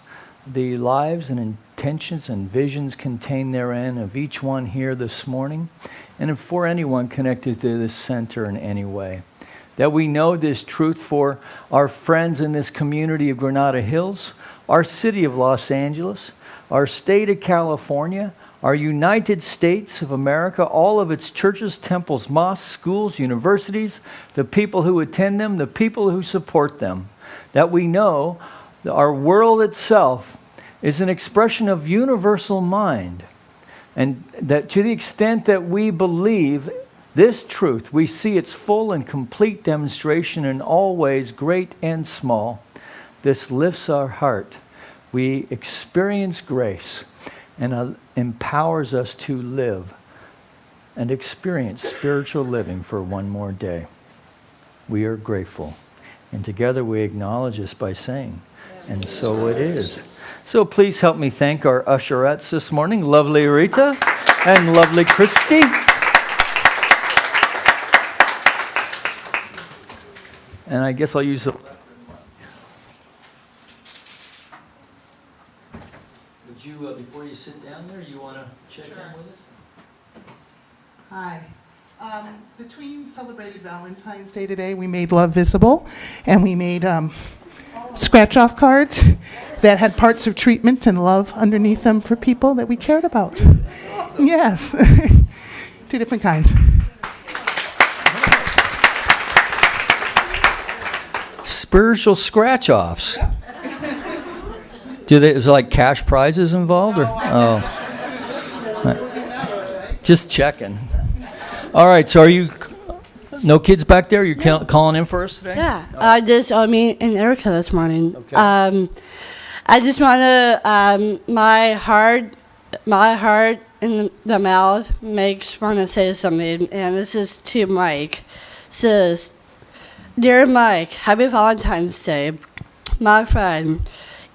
the lives and intentions and visions contained therein of each one here this morning, and for anyone connected to this center in any way. That we know this truth for our friends in this community of Granada Hills, our city of Los Angeles, our state of California, our United States of America, all of its churches, temples, mosques, schools, universities, the people who attend them, the people who support them. That we know that our world itself is an expression of universal mind. And that to the extent that we believe this truth, we see its full and complete demonstration in all ways, great and small. This lifts our heart. We experience grace and empowers us to live and experience spiritual living for one more day. We are grateful. And together we acknowledge this by saying, and so it is. So please help me thank our usherettes this morning, lovely Rita and lovely Christy. And I guess I'll use the... Would you, before you sit down there, you want to check in with us? Hi. The Tweens celebrated Valentine's Day today. We made love visible, and we made scratch-off cards that had parts of treatment and love underneath them for people that we cared about. Awesome. Yes. 2 different kinds. Spiritual scratch-offs. Is there like cash prizes involved? Just checking. All right, so are you... No kids back there? You're calling in for us today? Yeah, me and Erica this morning. Okay. I just want to, my heart in the mouth makes want to say something, and this is to Mike. It says, Dear Mike, happy Valentine's Day. My friend,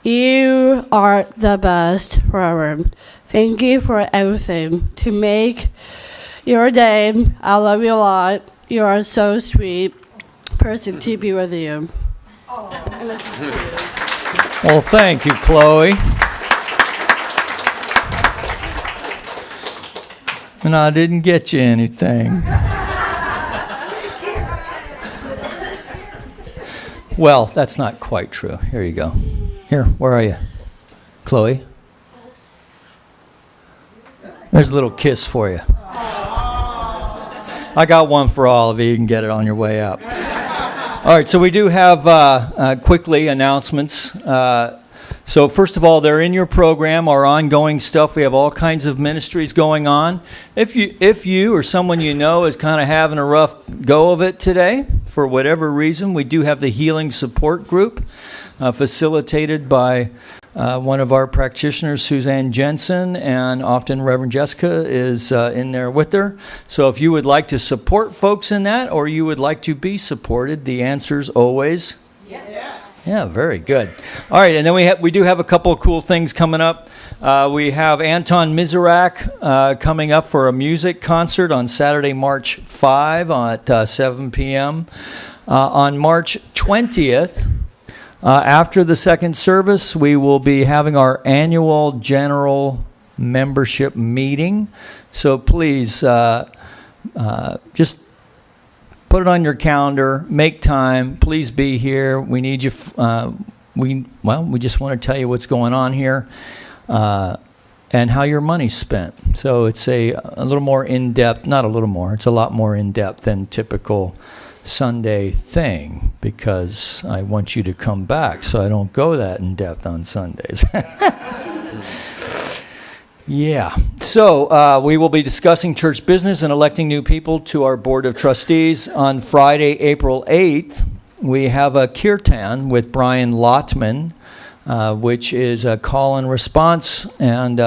you are the best forever. Thank you for everything to make your day. I love you a lot. You are so sweet person to be with you. And this is to you. Well, thank you, Chloe. And I didn't get you anything. Well, that's not quite true. Here you go. Here, where are you? Chloe? There's a little kiss for you. I got one for all of you. You can get it on your way up. All right, so we do have quickly announcements. So first of all, they're in your program, our ongoing stuff. We have all kinds of ministries going on. If you or someone you know is kind of having a rough go of it today, for whatever reason, we do have the Healing Support Group, facilitated by one of our practitioners, Suzanne Jensen, and often Reverend Jessica is in there with her. So if you would like to support folks in that, or you would like to be supported, the answer's always yes. Yeah, very good. All right, and then we do have a couple of cool things coming up. We have Anton Miserak coming up for a music concert on Saturday, March 5 at 7 p.m. On March 20th, after the second service, we will be having our annual general membership meeting. So please just put it on your calendar, make time, please be here. We need you. We just want to tell you what's going on here and how your money's spent. So it's a little more in-depth, not a little more, it's a lot more in-depth than typical Sunday thing, because I want you to come back so I don't go that in depth on Sundays. Yeah. So we will be discussing church business and electing new people to our Board of Trustees on Friday, April 8th. We have a kirtan with Brian Lotman which is a call and response. And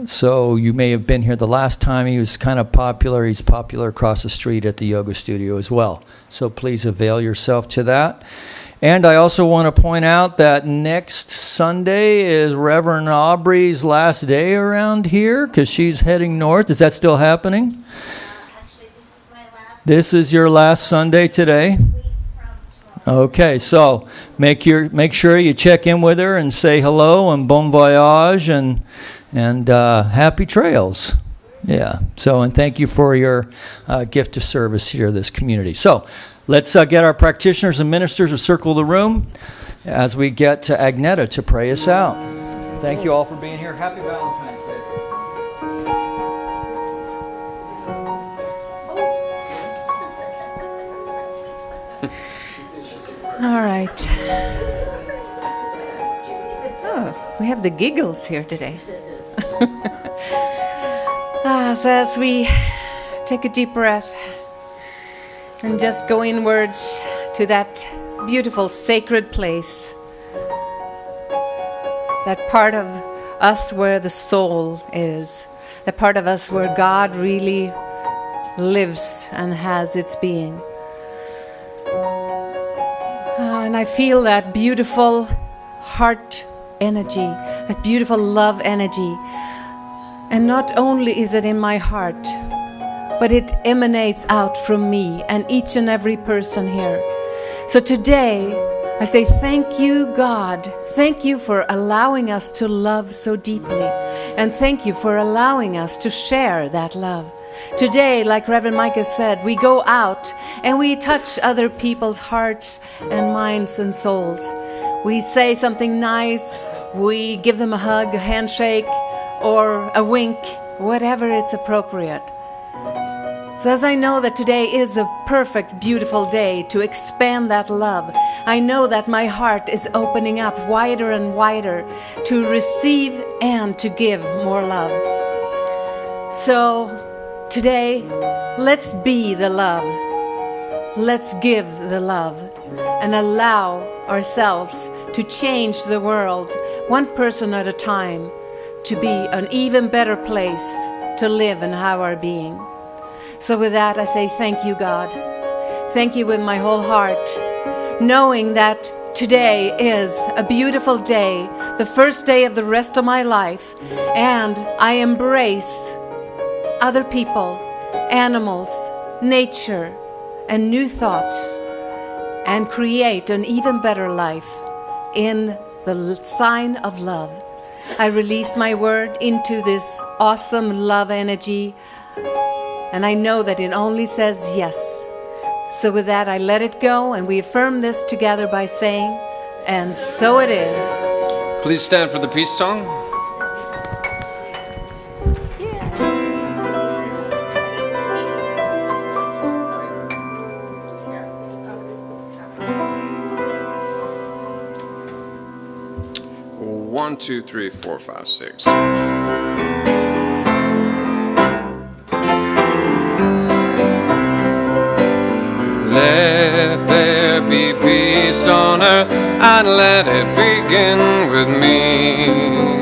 so you may have been here the last time. He was kind of popular. He's popular across the street at the yoga studio as well. So please avail yourself to that. And I also want to point out that next Sunday is Reverend Aubrey's last day around here because she's heading north. Is that still happening? Actually, this is my last This is your last Sunday today? week from tomorrow. Okay, so make sure you check in with her and say hello and bon voyage and happy trails. Yeah. So, and thank you for your gift of service here to this community. So, let's get our practitioners and ministers to circle the room as we get to Agneta to pray us out. Thank you all for being here. Happy Valentine's Day. All right. Oh, we have the giggles here today. So as we take a deep breath and just go inwards to that beautiful sacred place, that part of us where the soul is, that part of us where God really lives and has its being. And I feel that beautiful heart energy, that beautiful love energy. And not only is it in my heart, but it emanates out from me and each and every person here. So today, I say thank you, God. Thank you for allowing us to love so deeply. And thank you for allowing us to share that love. Today, like Reverend Micah said, we go out and we touch other people's hearts and minds and souls. We say something nice, we give them a hug, a handshake, or a wink, whatever it's appropriate. So as I know that today is a perfect, beautiful day to expand that love, I know that my heart is opening up wider and wider to receive and to give more love. So today, let's be the love. Let's give the love and allow ourselves to change the world one person at a time to be an even better place to live and have our being. So with that, I say thank you, God. Thank you with my whole heart, knowing that today is a beautiful day, the first day of the rest of my life, and I embrace other people, animals, nature, and new thoughts, and create an even better life in the sign of love. I release my word into this awesome love energy, and I know that it only says yes. So with that, I let it go, and we affirm this together by saying, and so it is. Please stand for the peace song. One, two, three, four, five, six. Let there be peace on earth, and let it begin with me.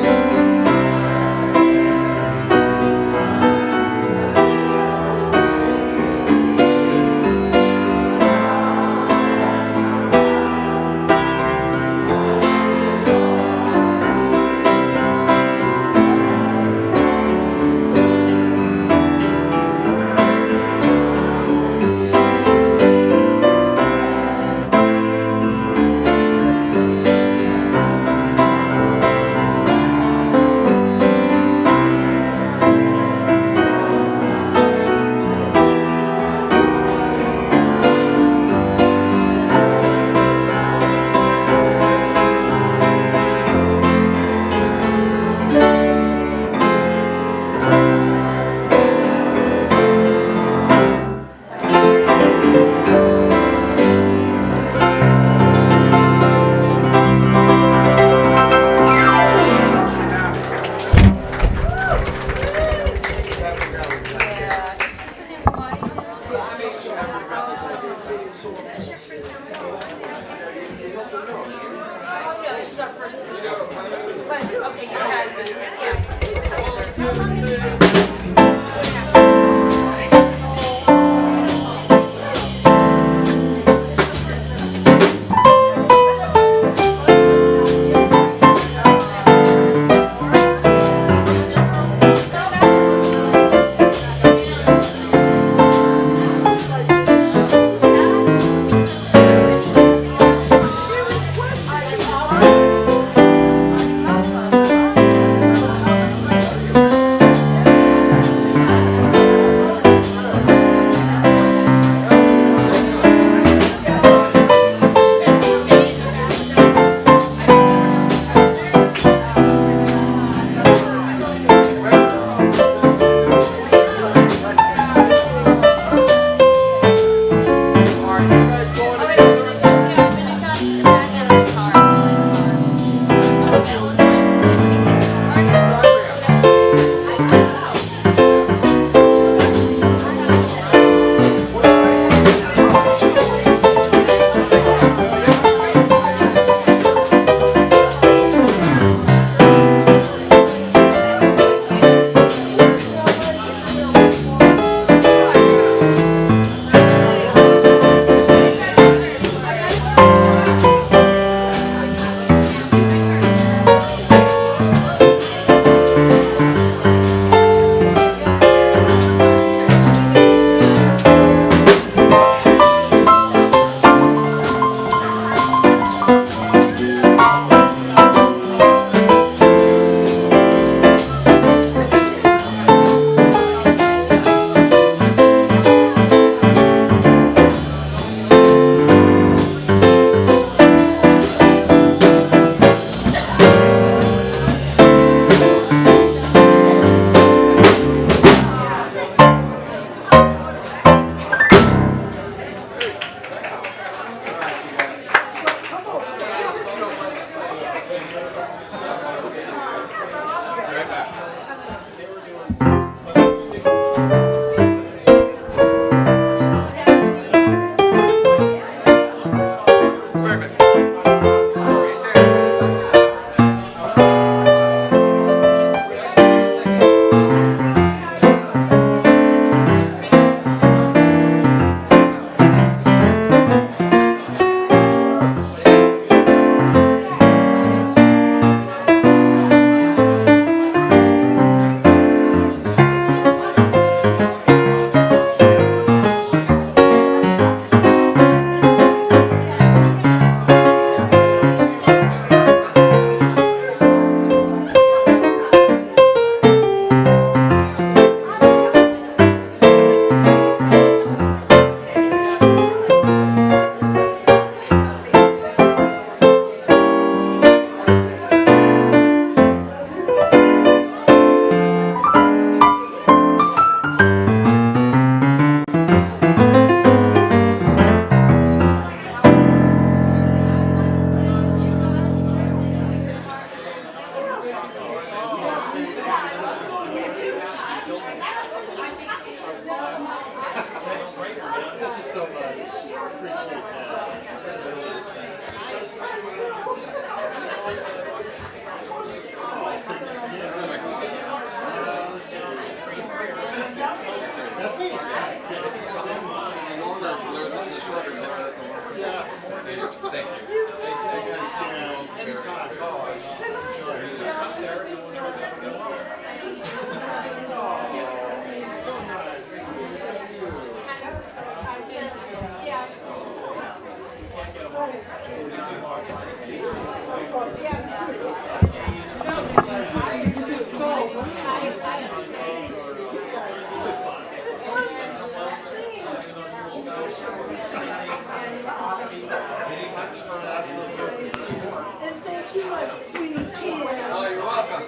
And thank you, my sweet kid. Oh, you're welcome.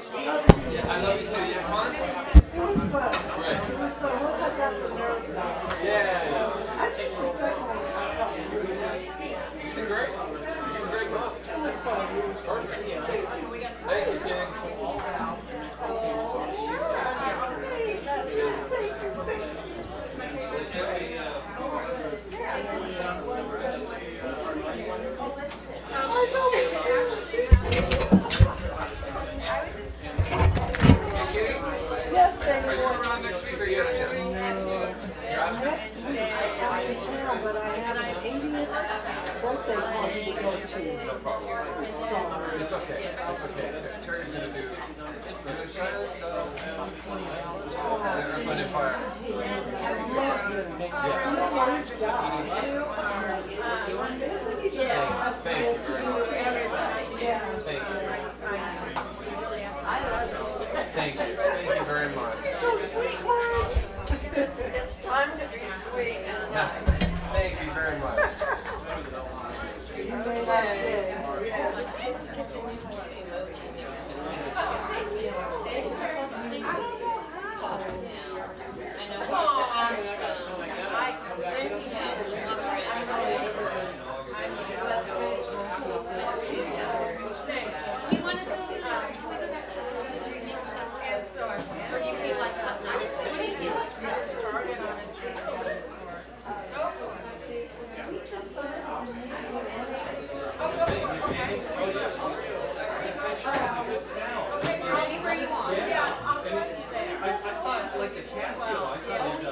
I love you too. You have fun? It was fun. Great. It was fun. Once I got the nerves out. Yeah. I think the second one I felt really nice. You did great. You did great, Mom. It was fun. It was fun. Perfect. Thank you, King. Yes, Are baby you boy. around next week or you out of town? Next week I'm in town, but I have an 80th birthday party to go to. No problem. Sorry. It's okay. It's okay. Terry's gonna do. You're gonna shine and stuff. Everybody fire. I love him. Even though he's died. Isn't he so Thank you very much. Yeah. Thank you. Thank you. Thank you very much. So sweetheart. It's time to be sweet and nice. Thank you very much. You made our day. Or do you feel like something else? What do you feel like? Started on a journey. Anywhere you want. Yeah, I'll try you there. I thought, like the Casio, I thought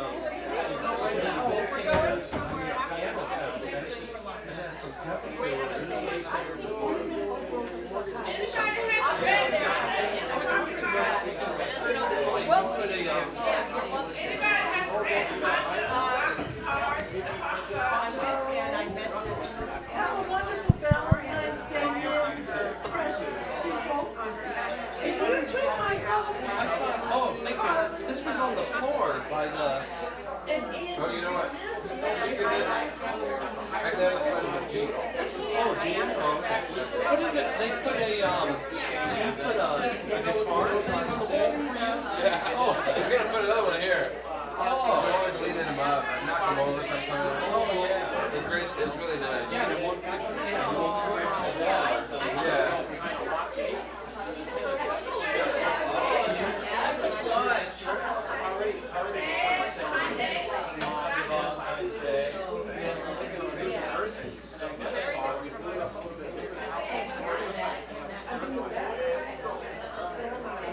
We're going somewhere Have a wonderful Valentine's Day, dear precious people. And you too, Michael. Oh, thank you. This was on the floor by the. And Ian. Oh, you know what? Look at this. I got a slice of G. Oh, James. Oh, okay. What is it? They put a so you put a guitar on the wall for you? Yeah. Oh, he's gonna put another one here. Oh. So always leaning him up, or knock him over sometimes. Oh yeah. It's great. It's really nice. Yeah, and it won't switch the wall. Yeah.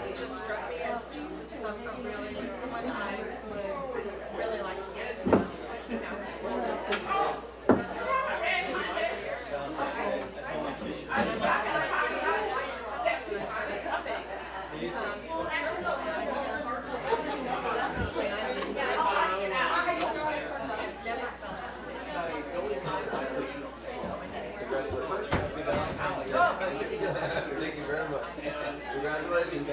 It just struck me as something really, someone I would really like to get to know. You know. Thank you very much. Congratulations.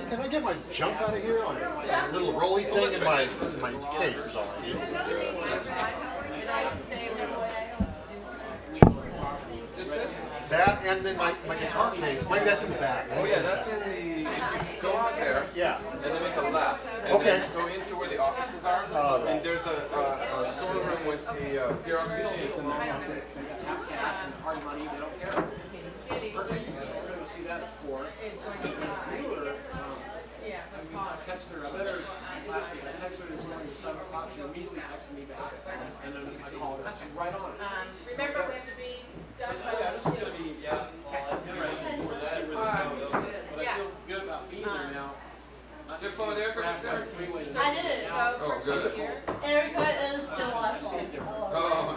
Can I get my junk out of here on a little rolly thing in my case is all I need. Just this? That and then my guitar case. Maybe that's in the back. Oh yeah, that's in the. If you go out there. Yeah. And then make a left. And Okay. then go into where the offices are. Oh, And there's a storeroom with the Xerox machines in there. Hard money, they don't care. Perfect. We're going to see that at 4. Is going to die. Yeah. text her. I met her last week. I texted her this morning at 7 o'clock. She immediately texted me back. And then I called her. She's right on it. Remember, we have to be done by. Yeah, this is going to be, interesting for that. But I feel good about being there now. Your phone there, I did it. Oh, good. Erica is delightful. Oh,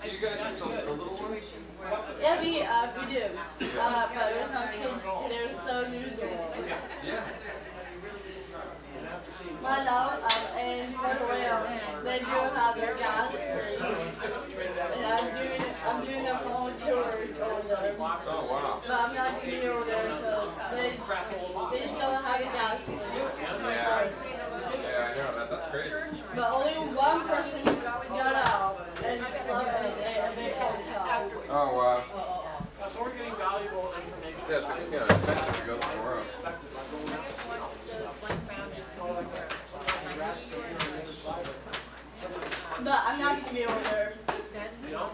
so you guys use the little ones? Yeah, we do. But there's no kids. They're so usual. Yeah. I know, and by the way, they do have their gas station. And I'm doing a volunteer work over there. Oh, wow. But I'm not going to be over there because they just don't have a gas station. Yeah, I know. That's great. But only one person got out and slept in a big hotel. Oh, wow. So we're getting valuable information. Yeah, it's expensive to go somewhere else. But I'm not going to be over there. You know?